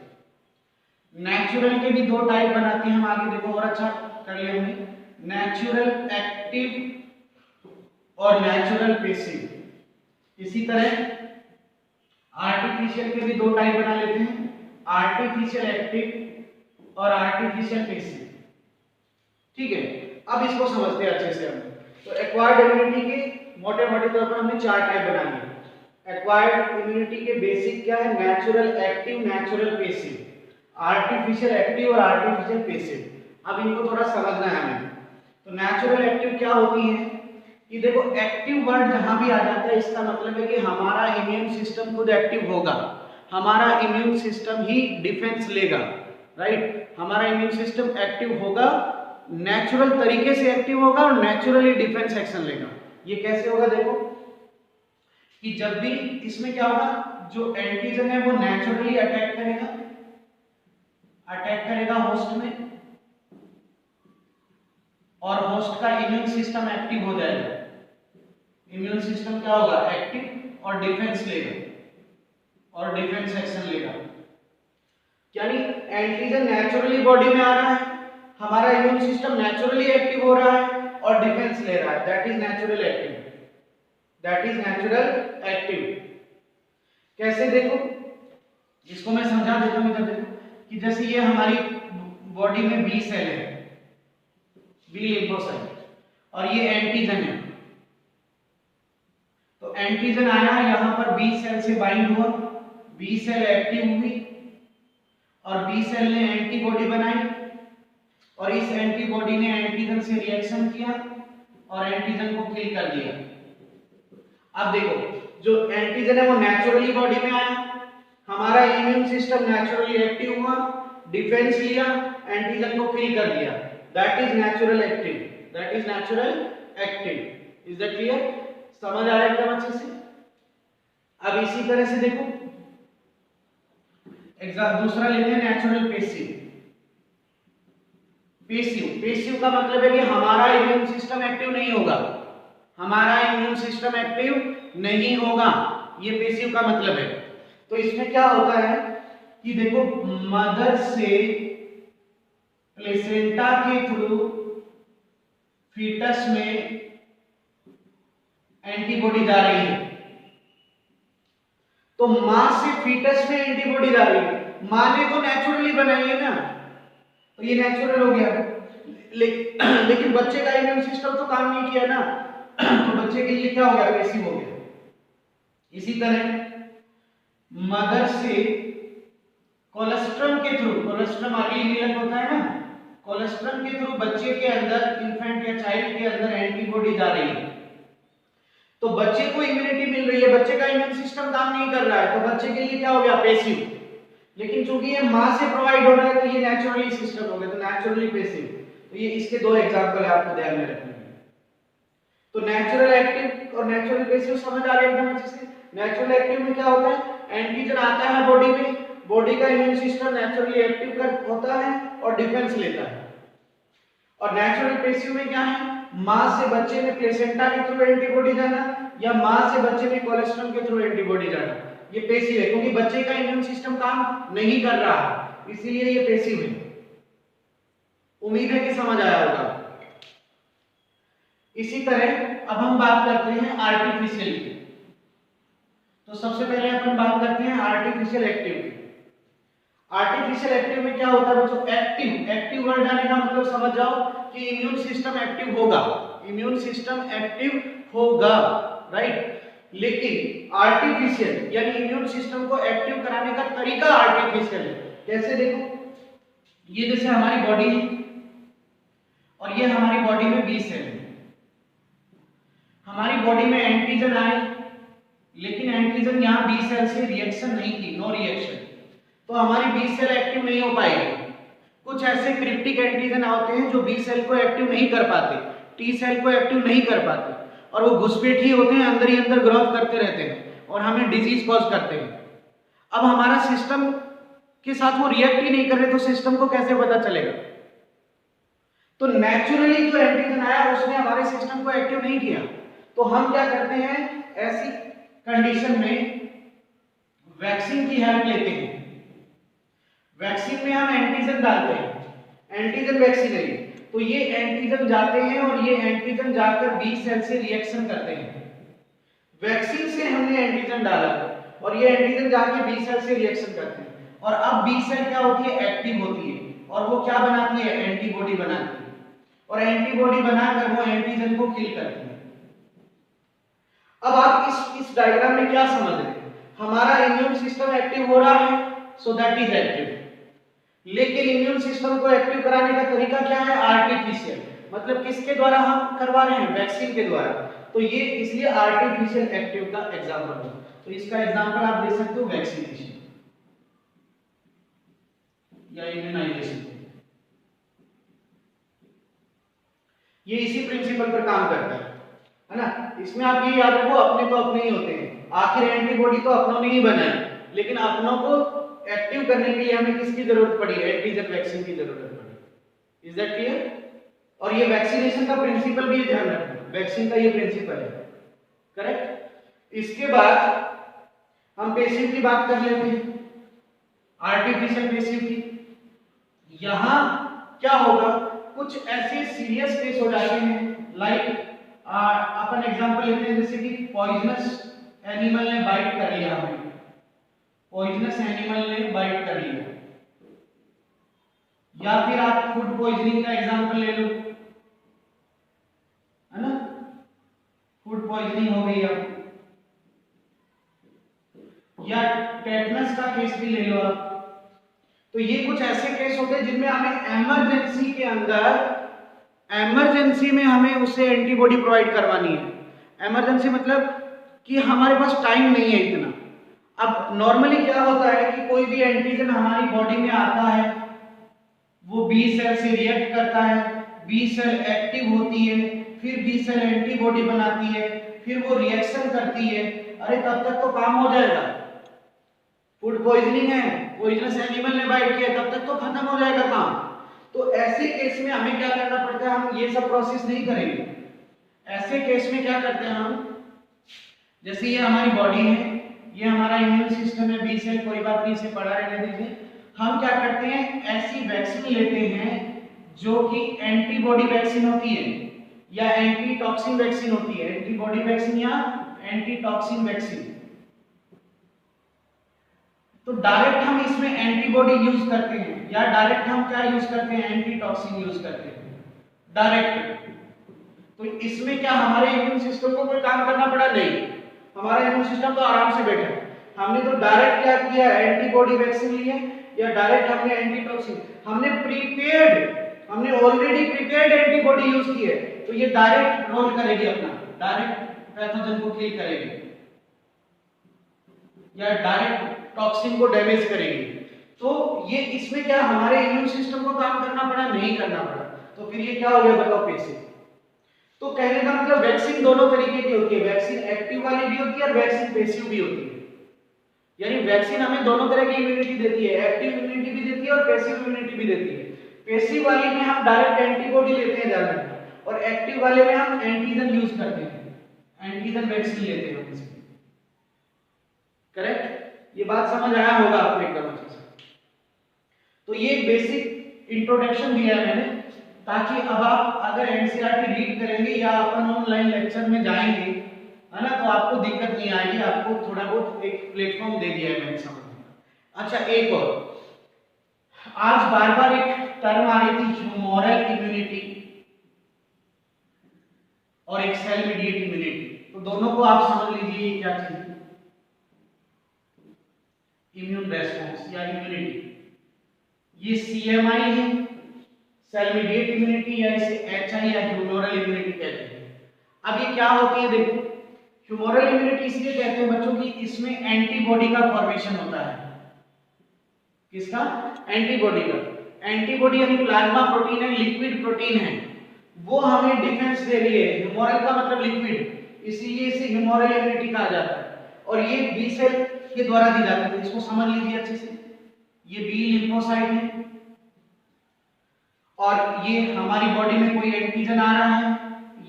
Speaker 1: नेचुरल के भी दो टाइप बनाते हैं हम, आगे देखो और अच्छा कर लिए हमने, नेचुरल एक्टिव और नेचुरल पैसिव। इसी तरह आर्टिफिशियल के भी दो टाइप बना लेते हैं, आर्टिफिशियल एक्टिव और आर्टिफिशियल पैसिव। ठीक है, अब इसको समझते हैं अच्छे से हम। तो एक्वायर्ड इम्यूनिटी के मोटे मोटे तौर पर हमने चार टाइप बना लिए। एक्वायर्ड इम्यूनिटी के बेसिक क्या है, natural active, natural passive, artificial active और आर्टिफिशियल पैसिव। अब इनको थोड़ा समझना है हमें। तो नेचुरल एक्टिव क्या होती है कि देखो, एक्टिव वर्ड जहां भी आ जाता है इसका मतलब है कि हमारा इम्यून सिस्टम खुद एक्टिव होगा, हमारा इम्यून सिस्टम ही डिफेंस लेगा, राइट। हमारा इम्यून सिस्टम एक्टिव होगा, नेचुरल तरीके से एक्टिव होगा और नेचुरली डिफेंस एक्शन लेगा। ये कैसे होगा, देखो कि जब भी इसमें क्या होगा, जो एंटीजन है वो नेचुरली अटैक करेगा होस्ट में, और होस्ट का इम्यून सिस्टम एक्टिव हो जाएगा। इम्यून सिस्टम क्या होगा, एक्टिव और डिफेंस लेगा और डिफेंस एक्शन लेगा। यानी एंटीजन नेचुरली बॉडी में आ रहा है, हमारा इम्यून सिस्टम नेचुरली एक्टिव हो रहा है और डिफेंस ले रहा है। That is natural active, that is natural active. कैसे, देखो इसको मैं समझा देता हूं। इधर देखो कि जैसे ये हमारी बॉडी में बी सेल है, बी लिम्फोसाइट, और ये एंटीजन है। तो एंटीजन आया यहां पर बी सेल से बाइंड हुआ, बी सेल एक्टिव हुई और बी सेल ने एंटीबॉडी बनाई, और इस एंटीबॉडी ने एंटीजन से रिएक्शन किया और एंटीजन को किल कर दिया। अब देखो, जो एंटीजन है वो नेचुरली बॉडी में आया, हमारा इम्यून सिस्टम नेचुरली एक्टिव हुआ, डिफेंस लिया, एंटीजन को किल कर दिया। That is natural active, that is natural active. Is that clear? समझ आ रहा है एकदम अच्छे से? अब इसी तरह से देखो दूसरा लेते हैं, नेचुरल पैसिव। पैसिव का मतलब है कि हमारा इम्यून सिस्टम एक्टिव नहीं होगा, हमारा इम्यून सिस्टम एक्टिव नहीं होगा, ये पैसिव का मतलब है। तो इसमें क्या होता है कि देखो, मदर से प्लेसेंटा के थ्रू फीटस में एंटीबॉडी जा रही है। तो मां से फीटस में एंटीबॉडी जा रही है, मां ने तो नेचुरली बनाई है ना, तो ये नेचुरल हो गया। लेकिन बच्चे का इम्यून सिस्टम तो काम नहीं किया ना, तो बच्चे के लिए क्या हो गया, पैसिव हो गया। इसी तरह मदर से कोलेस्ट्रम के थ्रू, कोलेस्ट्रम अर्ली मिलन होता है ना, कोलेस्ट्रम के थ्रू बच्चे के अंदर, इन्फेंट या चाइल्ड के अंदर एंटीबॉडी जा रही है। तो बच्चे को इम्यूनिटी मिल रही है, बच्चे का इम्यून सिस्टम काम नहीं कर रहा है, तो बच्चे के लिए क्या हो गया, पैसिव। लेकिन चूंकि ये मां से प्रोवाइड हो रहा है तो ये नेचुरली सिस्टम हो गया, तो नेचुरली पैसिव। तो ये इसके दो एग्जांपल है, आपको ध्यान में रखना है। तो नेचुरल एक्टिव और नेचुरल पैसिव समझ आ रही है एकदम अच्छे से? नेचुरल एक्टिव में क्या होता है, एंटीजन आता है बॉडी में, बॉडी का इम्यून सिस्टम नेचुरली एक्टिव होता है और डिफेंस लेता है। और नेचुरल पैसिव में क्या है, मां से बच्चे में प्लेसेंटा के थ्रू एंटीबॉडी जाना या मां से बच्चे में कोलेस्ट्रम के थ्रू एंटीबॉडी जाना, ये पैसिव है, क्योंकि बच्चे का इम्यून सिस्टम काम नहीं कर रहा है, इसीलिए ये पैसिव है। उम्मीद है कि समझ आया होगा। इसी तरह अब हम बात करते हैं आर्टिफिशियल की। तो सबसे पहले अपन बात करते हैं आर्टिफिशियल एक्टिव की। आर्टिफिशियल एक्टिव में क्या होता है बच्चों, एक्टिव वर्ड आने का मतलब समझ जाओ कि इम्यून सिस्टम एक्टिव होगा, इम्यून सिस्टम एक्टिव होगा, राइट। लेकिन आर्टिफिशियल यानी इम्यून सिस्टम को एक्टिव कराने का तरीका आर्टिफिशियल है। कैसे, देखो ये जैसे हमारी बॉडी है और ये हमारी बॉडी में बी सेल है। हमारी बॉडी में एंटीजन आए, लेकिन एंटीजन यहाँ बी सेल से रिएक्शन नहीं की, नो रिएक्शन, तो हमारी बी सेल एक्टिव नहीं हो पाएगी। कुछ ऐसे क्रिप्टिक एंटीजन होते हैं जो बी सेल को एक्टिव नहीं कर पाते, टी सेल को एक्टिव नहीं कर पाते, और वो घुसपैठ ही होते हैं, अंदर ही अंदर ग्रोथ करते रहते हैं और हमें डिजीज कॉज करते हैं। अब हमारा सिस्टम के साथ वो रिएक्ट ही नहीं कर रहे, तो सिस्टम को कैसे पता चलेगा? तो नेचुरली जो एंटीजन आया उसने हमारे सिस्टम को एक्टिव नहीं किया, तो हम क्या करते हैं, ऐसी कंडीशन में वैक्सीन की हेल्प लेते हैं। वैक्सीन में हम एंटीजन डालते हैं, एंटीजन वैक्सीन है, तो ये एंटीजन जाते हैं और ये एंटीजन जाकर बी सेल से रिएक्शन करते हैं। वैक्सीन से हमने एंटीजन डाला और ये एंटीजन जाके बी सेल से रिएक्शन करते हैं और अब बी सेल क्या होती है, एक्टिव होती है और वो क्या बनाती है, एंटीबॉडी बनाती है और एंटीबॉडी बनाकर वो एंटीजन को किल करती है। अब आप इस डायग्राम में क्या समझ रहे हैं, हमारा इम्यून सिस्टम एक्टिव हो रहा है, सो दैट इज एक्टिव, लेकिन इम्यून सिस्टम को एक्टिव कराने का तरीका क्या है, आर्टिफिशियल, मतलब किसके द्वारा हम करवा रहे हैं, वैक्सीन के द्वारा। तो ये इसलिए आर्टिफिशियल एक्टिव का एग्जांपल है। तो इसका एग्जांपल आप दे सकते हो वैक्सीनेशन या इम्यूनाइजेशन। ये इसी प्रिंसिपल पर काम करता है ना। इसमें आप ये याद रखो, अपने तो अपने ही होते हैं, आखिर एंटीबॉडी तो अपनों ने ही बनाई, लेकिन अपनों को एक्टिव करने के लिए हमें किसकी जरूरत पड़ी, एंटीजन वैक्सीन की जरूरत पड़ी। Is that clear? और ये वैक्सीनेशन का प्रिंसिपल भी ध्यान रखना, वैक्सीन का ये प्रिंसिपल है, करेक्ट। इसके बाद हम पेशिव की बात कर लेते हैं, आर्टिफिशियल पेशिव की। यहां क्या होगा, कुछ ऐसे सीरियस केस हो जाते हैं, लाइक अपन एग्जांपल लेते हैं, जैसे कि पॉइजनस एनिमल ने बाइट कर लिया हमें, पॉइजनस एनिमल ने बाइट कर लिया, या फिर आप फूड पॉइजनिंग का एग्जांपल ले लो, है ना, फूड पॉइजनिंग हो गई आप, या टेटनस का केस भी ले लो आप। तो ये कुछ ऐसे केस होते हैं जिनमें हमें इमरजेंसी के अंदर, इमरजेंसी में हमें उससे एंटीबॉडी प्रोवाइड करवानी है। इमरजेंसी मतलब कि हमारे पास टाइम नहीं है इतना। अब नॉर्मली क्या होता है कि कोई भी एंटीजन हमारी बॉडी में आता है, वो बी सेल से रिएक्ट करता है, बी सेल एक्टिव होती है, फिर बी सेल एंटीबॉडी बनाती है, फिर वो रिएक्शन करती है, अरे तब तक तो काम हो जाएगा। फूड पॉइजनिंग है, पॉइजनस एनिमल ने बाइट किया, तब तक तो खत्म हो जाएगा काम। तो ऐसे केस में हमें क्या करना पड़ता है, हम ये सब प्रोसेस नहीं करेंगे। ऐसे केस में क्या करते हैं हम, जैसे ये हमारी बॉडी है, ये हमारा इम्यून सिस्टम है, बी सेल, कोई बात नहीं, इसे पढ़ा रहने दीजिए। हम क्या करते हैं, ऐसी वैक्सीन लेते हैं जो कि एंटीबॉडी वैक्सीन होती है या एंटी टॉक्सिन वैक्सीन होती है, एंटीबॉडी वैक्सीन या एंटी टॉक्सिन वैक्सीन। तो डायरेक्ट हम इसमें एंटीबॉडी यूज करते हैं या डायरेक्ट हम क्या यूज करते हैं, एंटी टॉक्सिन यूज करते हैं डायरेक्ट। तो इसमें क्या हमारे इम्यून सिस्टम को कोई काम करना पड़ा, नहीं, हमारा इम्यून सिस्टम तो आराम से बैठा है। हमने तो डायरेक्ट क्या किया, एंटीबॉडी वैक्सीन ली है या डायरेक्ट हमने एंटी टॉक्सिन, हमने ऑलरेडी प्रिपेयर्ड एंटीबॉडी यूज की है, तो ये डायरेक्ट रोल करेगी, अपना डायरेक्ट पैथोजन को किल करेगी या डायरेक्ट टॉक्सिन को डैमेज करेगी। तो ये इसमें क्या हमारे इम्यून सिस्टम को काम करना पड़ा, नहीं करना पड़ा। तो फिर ये क्या हो गया बताओ, पेसिव। तो कहने का मतलब वैक्सीन दोनों तरीके की होती है, वैक्सीन एक्टिव वाली भी होती है और वैक्सीन पेसिव भी होती है। यानी वैक्सीन हमें दोनों तरह की इम्यूनिटी देती है, एक्टिव इम्यूनिटी भी देती है और पेसिव इम्यूनिटी भी देती है। पेसिव वाली में हम डायरेक्ट एंटीबॉडी लेते हैं ज्यादा, और एक्टिव वाले में हम एंटीजन यूज करते हैं, एंटीजन वैक्सीन लेते हैं हम इसमें, करेक्ट। ये बात समझ आया होगा आपको एकदम अच्छे से। तो ये बेसिक इंट्रोडक्शन दिया है मैंने, ताकि अब आप अगर एनसीईआरटी रीड करेंगे या अपन ऑनलाइन लेक्चर में जाएंगे, है ना, तो आपको दिक्कत नहीं आएगी, आपको थोड़ा बहुत एक प्लेटफॉर्म दे दिया है मैंने समझने का। अच्छा, एक और, आज बार बार एक टर्म आ रही थी, ह्यूमोरल इम्यूनिटी और एक सेल मीडिएट इम्यूनिटी। तो दोनों को आप समझ लीजिए क्या चीज, इम्यून रेस्पॉन्स या इम्यूनिटी। ये सीएमआई है, सेल मीडिएट इम्यूनिटी, या इसे एचआई या ह्यूमोरल इम्यूनिटी कहते हैं। अब ये क्या होती है, देखो, ह्यूमोरल इम्यूनिटी इसलिए कहते हैं बच्चों की इसमें एंटीबॉडी का फॉर्मेशन होता है। किसका? एंटीबॉडी का। एंटीबॉडी यानी प्लाज्मा प्रोटीन है, लिक्विड प्रोटीन है, वो हमें डिफेंस दे रही है। ह्यूमोरल का मतलब लिक्विड, इसीलिए इसे ह्यूमोरल इम्यूनिटी कहा जाता है। और ये बी सेल के द्वारा दी जाती है, इसको समझ लीजिए अच्छे से। ये बी लिम्फोसाइट है और ये हमारी बॉडी में कोई एंटीजन आ रहा है,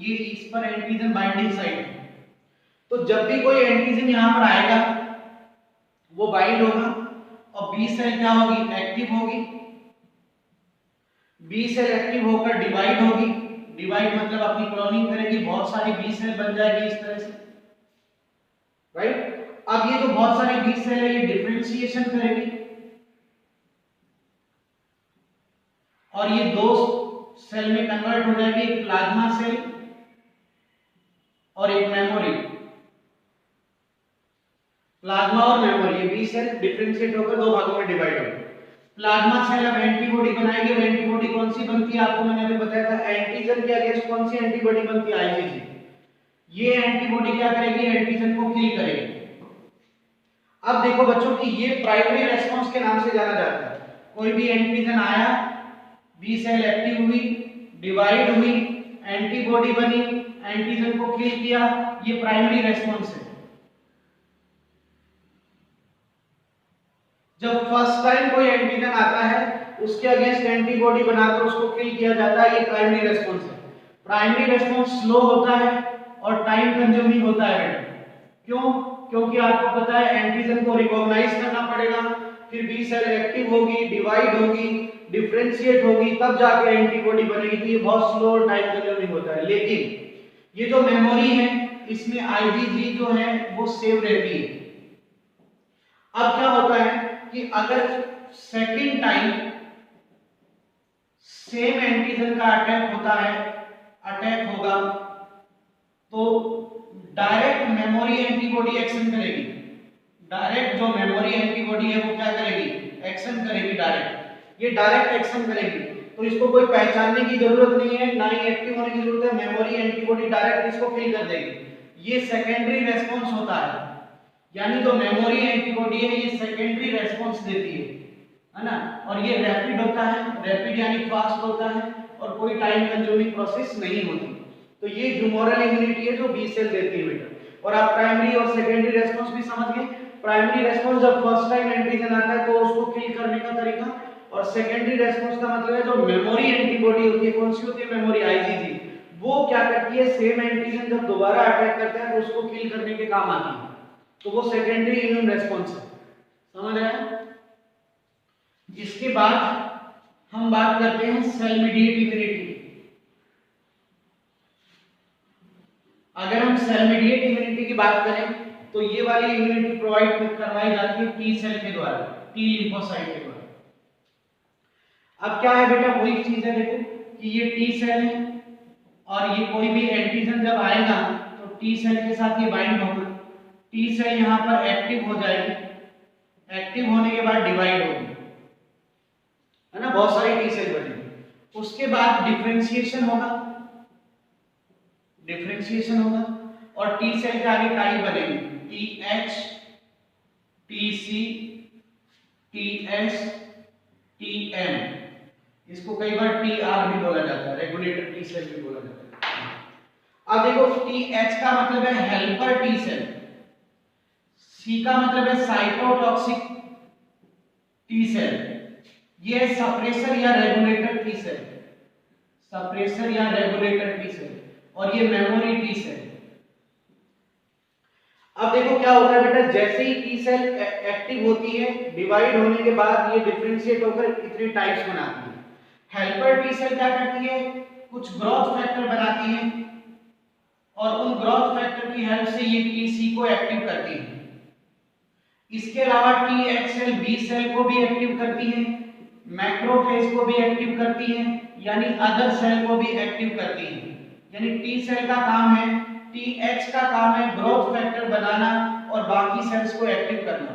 Speaker 1: ये इस पर एंटीजन बाइंडिंग साइट है। तो जब भी कोई एंटीजन यहां पर आएगा वो बाइंड होगा और बी सेल क्या होगी, एक्टिव होगी। बी सेल एक्टिव होकर डिवाइड होगी, डिवाइड मतलब अपनी क्लोनिंग करेगी, बहुत सारी बी सेल बन जाएगी इस तरह से। राइट। अब ये जो बहुत सारी बी सेल है ये डिफरेंशिएशन करेगी और ये दो सेल में कन्वर्ट हो जाएगी, एक प्लाज्मा सेल और एक मेमोरी। प्लाज्मा और मेमोरी, ये बी सेल डिफरेंशिएट होकर दो भागों में डिवाइड होगी। प्लाज्मा सेल अब एंटीबॉडी बनाएगी, और एंटीबॉडी कौन सी बनती है आपको मैंने अभी बताया था, एंटीजन के अगेंस्ट कौन सी एंटीबॉडी बनती है, आईजीजी। ये एंटीबॉडी क्या करेगी, एंटीजन को किल करेगी। अब देखो बच्चों कि ये प्राइमरी रेस्पॉन्स के नाम से जाना जाता है। कोई भी एंटीजन आया, बी सेल एक्टिव हुई, डिवाइड हुई, एंटीबॉडी बनी, एंटीजन को किल किया, ये प्राइमरी रेस्पॉन्स है। जब फर्स्ट टाइम कोई एंटीजन आता है उसके अगेंस्ट एंटीबॉडी बनाकर उसको किल किया जाता है, ये प्राइमरी रेस्पॉन्स है। प्राइमरी रेस्पॉन्स स्लो होता है और टाइम कंज्यूमिंग होता है बेटा। क्यों? क्योंकि आपको पता है एंटीजन को रिकॉग्नाइज करना पड़ेगा, फिर बी सेल एक्टिव होगी, डिवाइड होगी, डिफरेंशिएट होगी, तब जाके एंटीबॉडी बनेगी। तो ये बहुत स्लो और टाइम कंज्यूमिंग होता है। लेकिन ये जो मेमोरी है इसमें आईजीजी जो है वो सेव रहती है। अब क्या होता है कि अगर सेकेंड टाइम सेम एंटीजन का अटैक होगा तो डायरेक्ट मेमोरी एंटीबॉडी एक्शन करेगी। डायरेक्ट जो मेमोरी एंटीबॉडी है वो क्या करेगी, एक्शन करेगी डायरेक्ट। ये डायरेक्ट एक्शन करेगी तो इसको कोई पहचानने की जरूरत नहीं है, ना ही एक्टिव होने की जरूरत है। मेमोरी एंटीबॉडी डायरेक्ट इसको किल कर देगी। ये सेकेंडरी रेस्पॉन्स होता है, यानी जो मेमोरी एंटीबॉडी है ये सेकेंडरी रेस्पॉन्स देती है ना। और ये रैपिड होता है, रैपिड यानी फास्ट होता है और कोई टाइम कंज्यूमिंग प्रोसेस नहीं होती। तो ये ह्यूमोरल इम्यूनिटी है जो बी सेल देती है बेटा। और आप प्राइमरी और सेकेंडरी रेस्पॉन्स भी समझ गए। प्राइमरी रेस्पॉन्स जब फर्स्ट टाइम एंटीजन आता है तो उसको किल करने का तरीका, और सेकेंडरी रेस्पॉन्स का मतलब है जो मेमोरी एंटीबॉडी होती है, कौन सी होती है, मेमोरी आईजीजी, वो क्या करती है, सेम एंटीजन जब दोबारा अटैक करता है तो उसको किल करने के काम आती है। तो वो सेकेंडरी इम्यून रेस्पॉन्स है। समझ रहे हैं? इसके बाद हम बात करते हैं सेल मीडिएट इम्यूनिटी। अगर हम सेल मीडिएट इम्यूनिटी की बात करें तो ये वाली इम्यूनिटी प्रोवाइड करवाई जाती है टी सेल के द्वारा, टी लिम्फोसाइट के द्वारा। अब क्या है बेटा, वही चीज है देखो कि ये टी सेल है और ये कोई भी एंटीजन जब आएगा तो टी सेल के साथ ये बाइंड होगा। टी सेल यहाँ पर एक्टिव हो जाएगी, एक्टिव होने के बाद डिवाइड होगी, है ना, बहुत सारी टी सेल बनेगी। उसके बाद डिफरेंशिएशन होगा, और टी सेल के आगे टाइप बनेगी, T H, T C, T S, T M. इसको कई बार टी आर भी बोला जाता है, रेगुलेटर टी सेल भी बोला जाता है। अब देखो टी एच का मतलब है हेल्पर टी सेल, सी का मतलब है साइटोटॉक्सिक टी सेल, ये सप्रेसर या रेगुलेटर टी सेल, सप्रेसर या रेगुलेटर टी सेल, और ये मेमोरी टी सेल। अब देखो क्या होता है बेटा, जैसे ही टी सेल एक्टिव होती है, डिवाइड होने के बाद ये डिफरेंशिएट होकर इतने टाइप्स बनाती है। हेल्पर टी सेल क्या करती है, कुछ ग्रोथ फैक्टर बनाती है और उन ग्रोथ फैक्टर की हेल्प से ये टीसी को एक्टिव करती है। इसके अलावा T H cell B cell को भी एक्टिव करती है, मैक्रोफेज को भी एक्टिव करती है, यानी अदर सेल को भी एक्टिव करती है। यानी टी सेल का काम है, टी एच का काम है ग्रोथ फैक्टर बनाना और बाकी सेल्स को एक्टिव करना।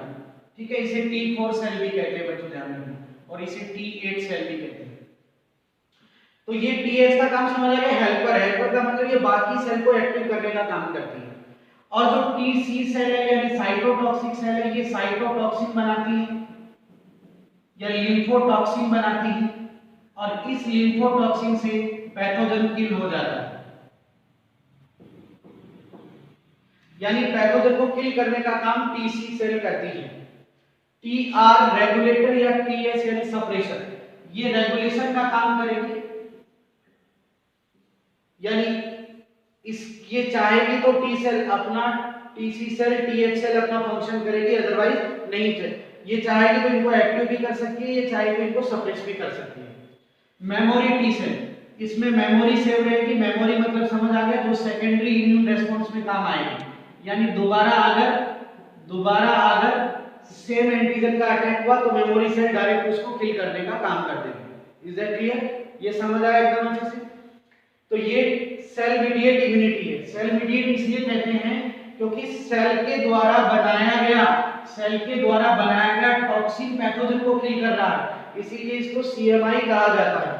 Speaker 1: ठीक है, इसे T4 सेल भी कहते हैं बच्चों, ध्यान रखना, और इसे T8 सेल भी कहते हैं। तो ये टीएच का काम समझ आएगा, हेल्पर। हेल्पर का मतलब ये बाकी सेल को एक्टिव करने का काम करती है। और जो टीसी सेल है यानी साइटोटॉक्सिक सेल है, ये साइटोटॉक्सिन बनाती है या लिम्फोटॉक्सिन बनाती है, और इस लिम्फोटॉक्सिन से पैथोजन किल हो जाता है। यानी पैथोजन को किल करने का काम टीसी सेल करती है। टीआर रेगुलेटर या टीएस यानी सप्रेशर, ये रेगुलेशन का काम करेगी, यानी ये चाहेगी तो टी सेल अपना, टीसी सेल, टीएच सेल अपना फंक्शन करेगी, अदरवाइज नहीं चाहिए। ये चाहेगी तो इनको एक्टिव भी कर सकती है, ये चाहेगी तो इनको सप्रेस भी कर सकती है। मेमोरी टी सेल, इसमें मेमोरी सेव रहेगी। मेमोरी मतलब समझ आ गया, जो सेकेंडरी इम्यून रेस्पॉन्स में काम आएगी, यानी दोबारा अगर सेम एंटीजन का अटैक हुआ तो मेमोरी सेल डायरेक्ट उसको किल करने का काम कर देगी। Is that clear? ये समझ आया एकदम अच्छे से? तो ये सेल मीडिएट इम्यूनिटी है। सेल मीडिएट इसलिए कहते हैं क्योंकि सेल के द्वारा बनाया गया टॉक्सिन पैथोजन को किल कर रहा है, इसीलिए इसको सीएमआई कहा जाता है।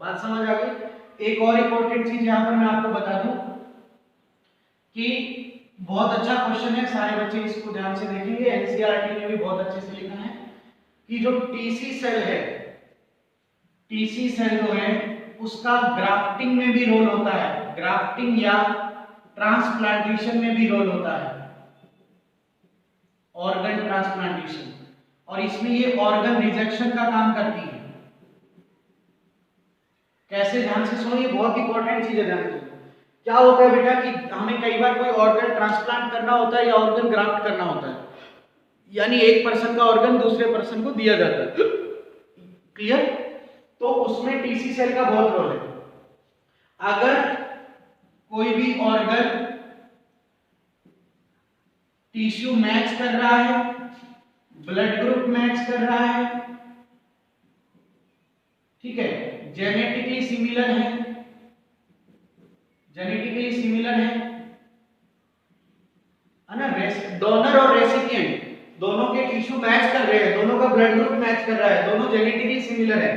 Speaker 1: बात समझ आ गई? एक और इंपॉर्टेंट चीज यहां पर मैं आपको बता दूं कि बहुत अच्छा क्वेश्चन है, सारे बच्चे इसको ध्यान से देखेंगे, एनसीईआरटी ने भी बहुत अच्छे से लिखा है कि जो टीसी सेल है, टीसी सेल जो है उसका ग्राफ्टिंग में भी रोल होता है, ग्राफ्टिंग या ट्रांसप्लांटेशन में भी रोल होता है, ऑर्गन ट्रांसप्लांटेशन, और इसमें ये ऑर्गन रिजेक्शन का काम करती है। कैसे? ध्यान से सुनो, ये बहुत इंपॉर्टेंट चीज है, ध्यान से। क्या होता है बेटा कि हमें कई बार कोई ऑर्गन ट्रांसप्लांट करना होता है या ऑर्गन ग्राफ्ट करना होता है, यानी एक पर्सन का ऑर्गन दूसरे पर्सन को दिया जाता है, क्लियर? तो उसमें टीसी सेल का बहुत रोल है। अगर कोई भी ऑर्गन टिश्यू मैच कर रहा है, ब्लड ग्रुप मैच कर रहा है, ठीक है, जेनेटिकली सिमिलर है, ना, डोनर और रेसिपिएंट दोनों के टिश्यू मैच कर रहे हैं, दोनों का ब्लड ग्रुप मैच कर रहा है, दोनों जेनेटिकली सिमिलर है,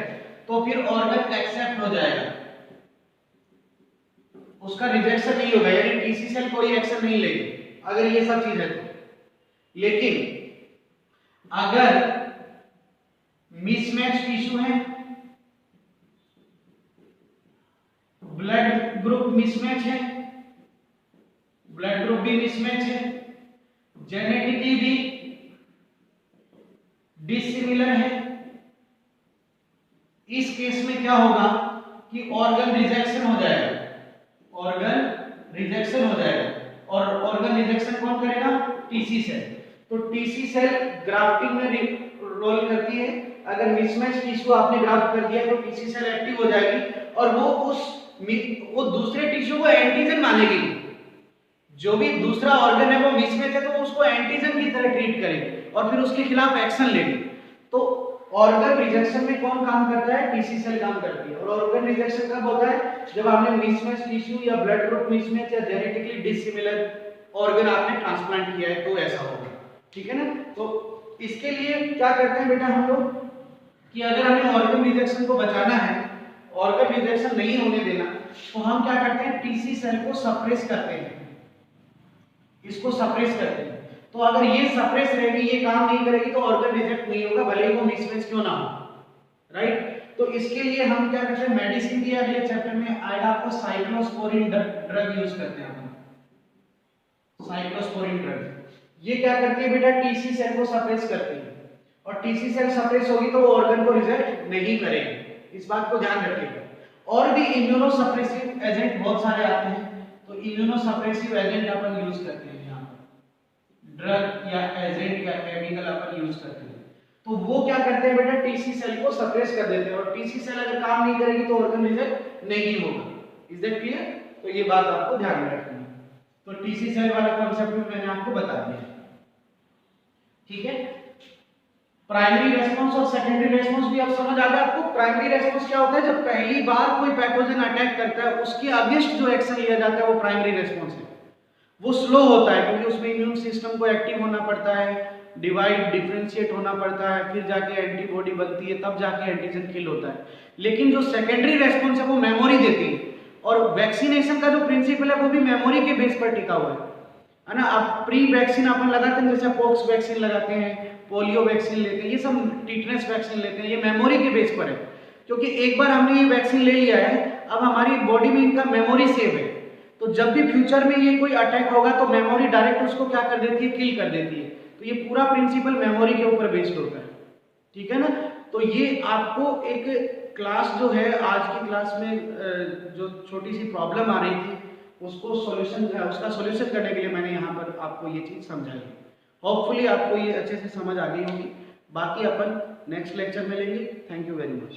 Speaker 1: तो फिर ऑर्गन एक्सेप्ट हो जाएगा, उसका रिजेक्शन नहीं होगा, यानी टीसी सेल कोई एक्शन नहीं लेगी अगर ये सब चीज है तो। लेकिन अगर मिसमैच टिश्यू है, ब्लड ग्रुप मिसमैच है, ब्लड ग्रुप भी मिसमैच है, जेनेटिकली भी डिसिमिलर है, इस केस में क्या होगा कि ऑर्गन रिजेक्शन हो जाएगा, और ऑर्गन रिजेक्शन कौन करेगा? TC cell. तो टीसी सेल ग्राफ्टिंग में रोल करती है। अगर मिसमैच टिश्यू आपने ग्राफ्ट कर दिया तो टीसी सेल एक्टिव हो जाएगी और वो दूसरे टिश्यू को एंटीजन मानेगी, जो भी दूसरा ऑर्गन है वो मिसमैच है तो वो उसको एंटीजन की तरह ट्रीट करेगी और फिर उसके खिलाफ एक्शन लेगी। तो ऑर्गन रिजेक्शन में कौन काम करता है? टीसी सेल काम करती है। और ऑर्गन रिजेक्शन कब होता है? जब आपने मिसमैच टिश्यू या ब्लड ग्रुप मिसमैच या जेनेटिकली डिसिमिलर ऑर्गन आपने ट्रांसप्लांट किया है तो ऐसा होगा, ठीक है ना? तो इसके लिए क्या करते हैं बेटा हम लोग कि अगर हमें ऑर्गन रिजेक्शन को बचाना है, ऑर्गन रिजेक्शन नहीं होने देना, तो हम क्या करते हैं? टीसी सेल को सप्रेस करते हैं, इसको सप्रेस करते हैं। तो अगर ये सप्रेस रहेगी, ये काम नहीं करेगी तो ऑर्गन रिजेक्ट नहीं होगा, भले ही वो मिसमैच क्यों ना हो, राइट? तो इसके लिए हम क्या करते हैं? मेडिसिन के अगले चैप्टर में आएगा आपको साइक्लोस्पोरिन ड्रग यूज करते हैं हम, साइक्लोस्पोरिन ड्रग। ये क्या करती है बेटा? टीसी सेल को सप्रेस करती है, और टीसी सेल सप्रेस होगी तो वो ऑर्गन को रिजेक्ट नहीं करेगी, इस बात को ध्यान रखिएगा। और भी इम्यूनोसप्रेसिव एजेंट बहुत सारे आते हैं, तो इम्यूनोसप्रेसिव एजेंट अपन यूज करते हैं यहाँ पर, ड्रग या एजेंट या केमिकल अपन यूज करते हैं। तो वो क्या करते हैं बेटा? टीसी सेल को सप्रेस कर देते हैं, और टीसी सेल अगर काम नहीं करेगी तो ऑर्गन रिजेक्ट नहीं होगा। Is that clear? तो ये बात आपको ध्यान में रखनी है। तो टीसी सेल वाला कॉन्सेप्ट भी मैंने आपको बता दिया, ठीक है? प्राइमरी रेस्पॉन्स और सेकेंडरी रेस्पॉन्स भी आप समझ आ गया आपको। प्राइमरी रेस्पॉन्स क्या होता है? जब पहली बार कोई पैथोजन अटैक करता है उसके अगेंस्ट जो एक्शन लिया जाता है वो प्राइमरी रेस्पॉन्स है। वो स्लो होता है क्योंकि उसमें इम्यून सिस्टम को एक्टिव होना पड़ता है, डिवाइड डिफरेंशिएट होना पड़ता है, फिर जाके एंटीबॉडी बनती है, तब जाके एंटीजन किल होता है। लेकिन जो सेकेंडरी रेस्पॉन्स है वो मेमोरी देती है, और वैक्सीनेशन का जो प्रिंसिपल है वो भी मेमोरी के बेस पर टिका हुआ है ना? आप प्री वैक्सीन अपन लगाते हैं, जैसे पॉक्स वैक्सीन लगाते हैं, पोलियो वैक्सीन लेते हैं, ये सब टिटनेस वैक्सीन लेते हैं, ये मेमोरी के बेस पर है। क्योंकि एक बार हमने ये वैक्सीन ले लिया है, अब हमारी बॉडी में इनका मेमोरी सेव है, तो जब भी फ्यूचर में ये कोई अटैक होगा तो मेमोरी डायरेक्ट उसको क्या कर देती है? किल कर देती है। तो ये पूरा प्रिंसिपल मेमोरी के ऊपर बेस्ड होता है, ठीक है ना? तो ये आपको एक क्लास जो है आज की क्लास में जो छोटी सी प्रॉब्लम आ रही थी उसका सॉल्यूशन करने के लिए मैंने यहाँ पर आपको ये चीज़ समझाई। होपफुली आपको ये अच्छे से समझ आ गई होगी। बाकी अपन नेक्स्ट लेक्चर में लेंगे। Thank you very much.